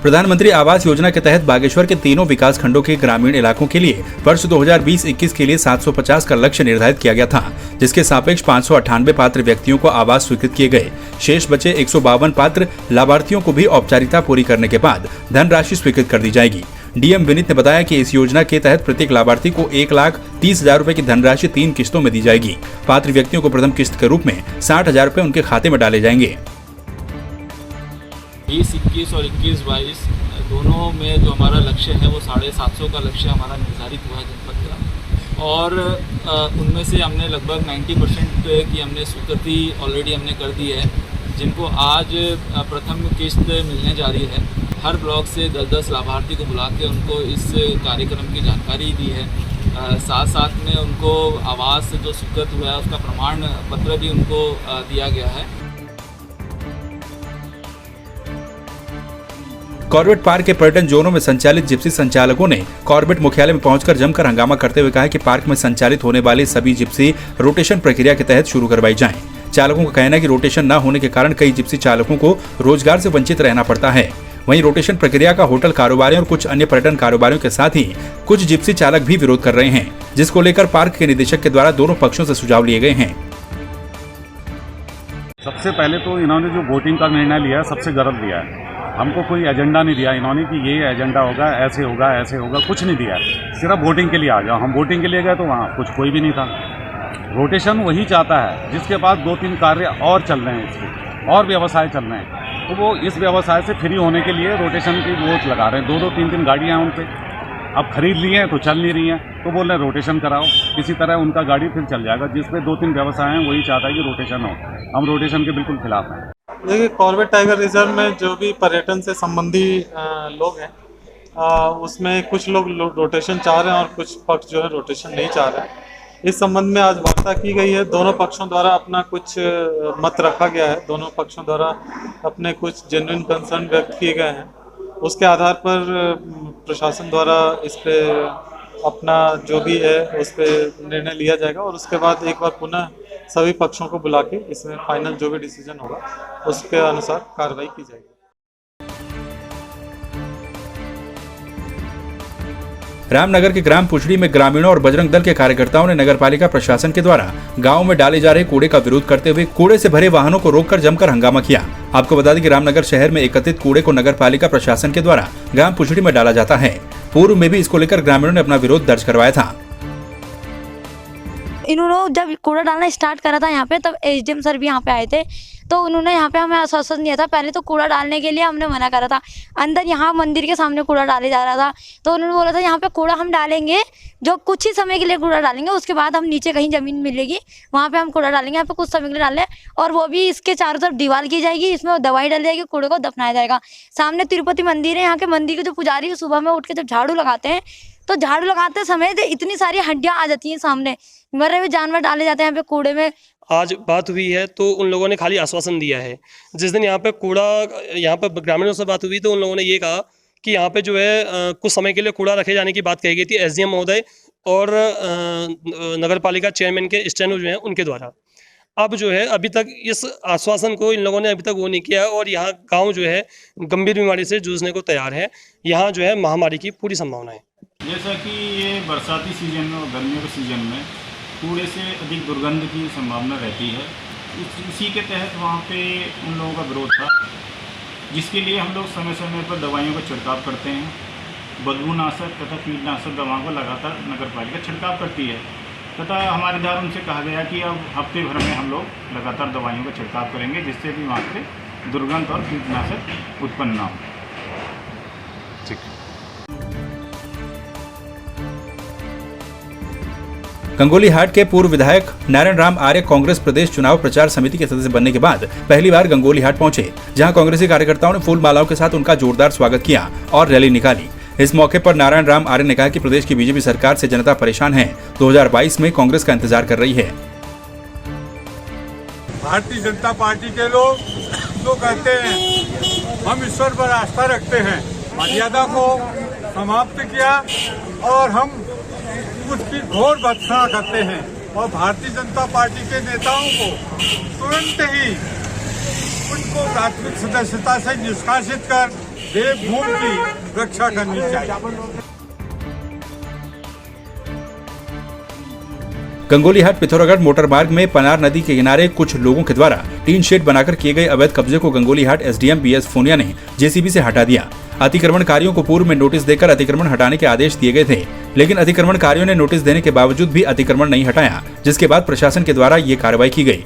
प्रधानमंत्री आवास योजना के तहत बागेश्वर के तीनों विकास खंडों के ग्रामीण इलाकों के लिए वर्ष 2020-21 के लिए 750 का लक्ष्य निर्धारित किया गया था, जिसके सापेक्ष 598 पात्र व्यक्तियों को आवास स्वीकृत किए गए। शेष बचे 152 पात्र लाभार्थियों को भी औपचारिकता पूरी करने के बाद धनराशि स्वीकृत कर दी जाएगी। डीएम विनीत ने बताया कि इस योजना के तहत प्रत्येक लाभार्थी को 1,30,000 रुपए की धनराशि 3 किस्तों में दी जाएगी। पात्र व्यक्तियों को प्रथम किस्त के रूप में 60,000 रुपए उनके खाते में डाले जाएंगे। 2021 और 21-22 दोनों में जो हमारा लक्ष्य है वो 750 का लक्ष्य हमारा निर्धारित हुआ है जनपद का, और उनमें से हमने लगभग 90% की हमने स्वीकृति ऑलरेडी हमने कर दी है, जिनको आज प्रथम किस्त मिलने जा रही है। हर ब्लॉक से 10-10 लाभार्थी को बुला के उनको इस कार्यक्रम की जानकारी दी है। साथ साथ में उनको आवास जो स्वीकृत हुआ है उसका प्रमाण पत्र भी उनको दिया गया है। कॉर्बेट पार्क के पर्यटन जोनों में संचालित जिप्सी संचालकों ने कॉर्बेट मुख्यालय में पहुंचकर जमकर हंगामा करते हुए कहा कि पार्क में संचालित होने वाली सभी जिप्सी रोटेशन प्रक्रिया के तहत शुरू करवाई जाएं। चालकों का कहना है कि रोटेशन न होने के कारण कई जिप्सी चालकों को रोजगार से वंचित रहना पड़ता है। वहीं रोटेशन प्रक्रिया का होटल कारोबारियों और कुछ अन्य पर्यटन कारोबारियों के साथ ही कुछ जिप्सी चालक भी विरोध कर रहे हैं, जिसको लेकर पार्क के निदेशक के द्वारा दोनों पक्षों से सुझाव लिए गए हैं। सबसे पहले तो इन्होंने जो वोटिंग का निर्णय लिया है सबसे गलत लिया है। हमको कोई एजेंडा नहीं दिया इन्होंने कि ये एजेंडा होगा, ऐसे होगा, कुछ नहीं दिया। सिर्फ वोटिंग के लिए आ जाओ। हम वोटिंग के लिए गए तो वहाँ कुछ कोई भी नहीं था। रोटेशन वही चाहता है जिसके पास 2-3 कार्य और चल रहे हैं, इसके और व्यवसाय चल रहे हैं, तो वो इस व्यवसाय से फ्री होने के लिए रोटेशन की वो लगा रहे हैं। 2-2, 3-3 गाड़ियाँ हैं उन पर, अब खरीद लिए हैं तो चल नहीं रही हैं, तो बोल रहे हैं रोटेशन कराओ। किसी तरह उनका गाड़ी फिर चल जाएगा। जिसपे 2-3 व्यवसाय हैं वही चाहता है कि रोटेशन हो। हम रोटेशन के बिल्कुल खिलाफ हैं। देखिए, कॉर्बेट टाइगर रिजर्व में जो भी पर्यटन से संबंधी लोग हैं, उसमें कुछ लोग रोटेशन चाह रहे हैं और कुछ पक्ष जो है रोटेशन नहीं चाह रहे हैं। इस संबंध में आज वार्ता की गई है। दोनों पक्षों द्वारा अपना कुछ मत रखा गया है। दोनों पक्षों द्वारा अपने कुछ जेन्युइन कंसर्न व्यक्त किए गए हैं। उसके आधार पर प्रशासन द्वारा इस पे अपना जो भी है उस पे निर्णय लिया जाएगा, और उसके बाद एक बार पुनः सभी पक्षों को बुला के इसमें फाइनल जो भी डिसीजन होगा उसके अनुसार कार्रवाई की जाएगी। रामनगर के ग्राम पुछड़ी में ग्रामीणों और बजरंग दल के कार्यकर्ताओं ने नगरपालिका प्रशासन के द्वारा गांव में डाले जा रहे कूड़े का विरोध करते हुए कूड़े से भरे वाहनों को रोककर जमकर हंगामा किया। आपको बता दें कि रामनगर शहर में एकत्रित कूड़े को नगरपालिका प्रशासन के द्वारा ग्राम पुछड़ी में डाला जाता है। पूर्व में भी इसको लेकर ग्रामीणों ने अपना विरोध दर्ज करवाया था। इन्होंने जब कूड़ा डालना स्टार्ट करा था यहाँ पे, तब एसडीएम सर भी यहाँ पे आए थे, तो उन्होंने यहाँ पे हमें आश्वासन दिया था। पहले तो कूड़ा डालने के लिए हमने मना करा था। अंदर यहाँ मंदिर के सामने कूड़ा डाले जा रहा था, तो उन्होंने बोला था यहाँ पे कूड़ा हम डालेंगे, जो कुछ ही समय के लिए कूड़ा डालेंगे, उसके बाद हम नीचे कहीं ज़मीन मिलेगी वहाँ पे हम कूड़ा डालेंगे। यहाँ पे कुछ समय के लिए डालें, और वो भी इसके चारों तरफ दीवार की जाएगी, इसमें दवाई डाली जाएगी, कूड़े को दफनाया जाएगा। सामने तिरुपति मंदिर है, यहाँ के मंदिर के जो पुजारी है सुबह में उठ के जब झाड़ू लगाते हैं, तो झाड़ू लगाते समय इतनी सारी हड्डियाँ आ जाती हैं, सामने मरे हुए जानवर डाले जाते हैं यहाँ पे कूड़े में। आज बात हुई है तो उन लोगों ने खाली आश्वासन दिया है। जिस दिन यहाँ पे ग्रामीणों से बात हुई तो उन लोगों ने ये कहा कि यहाँ पे जो है कुछ समय के लिए कूड़ा रखे जाने की बात कही गई थी एसडीएम महोदय और नगरपालिका चेयरमैन के स्टेनो जो हैं उनके द्वारा। अब जो है अभी तक इस आश्वासन को इन लोगों ने अभी तक वो नहीं किया, और यहाँ गाँव जो है गंभीर बीमारी से जूझने को तैयार है। यहाँ जो है महामारी की पूरी संभावना है। जैसा कि ये बरसाती सीजन में और गर्मियों के सीजन में कूड़े से अधिक दुर्गंध की संभावना रहती है। इसी के तहत वहाँ पे उन लोगों का विरोध था, जिसके लिए हम लोग समय समय पर दवाइयों का छिड़काव करते हैं। बदबूनाशक तथा कीटनाशक दवाओं का लगातार नगरपालिका छिड़काव करती है, तथा हमारे द्वारा उनसे कहा गया कि अब हफ्ते भर में हम लोग लगातार दवाइयों का छिड़काव करेंगे, जिससे भी वहाँ पे दुर्गंध और कीटनाशक उत्पन्न ना हो। ठीक। गंगोली हाट के पूर्व विधायक नारायण राम आर्य कांग्रेस प्रदेश चुनाव प्रचार समिति के सदस्य बनने के बाद पहली बार गंगोली हाट पहुंचे, जहां कांग्रेसी कार्यकर्ताओं ने फूल मालाओं के साथ उनका जोरदार स्वागत किया और रैली निकाली। इस मौके पर नारायण राम आर्य ने कहा कि प्रदेश की बीजेपी सरकार से जनता परेशान है। 2022 में कांग्रेस का इंतजार कर रही है। भारतीय जनता पार्टी के लोग तो कहते हैं हम ईश्वर पर आस्था रखते हैं, मर्यादा को समाप्त किया और हम उसकी घोर भर्त्सना करते हैं, और भारतीय जनता पार्टी के नेताओं को तुरंत ही उनको प्राथमिक सदस्यता से निष्कासित कर देवभूमि की रक्षा करनी चाहिए। गंगोलीहाट पिथौरागढ़ मोटरमार्ग में पनार नदी के किनारे कुछ लोगों के द्वारा टीन शेड बनाकर किए गए अवैध कब्जे को गंगोलीहाट एसडीएम बीएस फोनिया ने जेसीबी से हटा दिया। अतिक्रमणकारियों को पूर्व में नोटिस देकर अतिक्रमण हटाने के आदेश दिए गए थे, लेकिन अतिक्रमणकारियों ने नोटिस देने के बावजूद भी अतिक्रमण नहीं हटाया, जिसके बाद प्रशासन के द्वारा ये कार्रवाई की गई।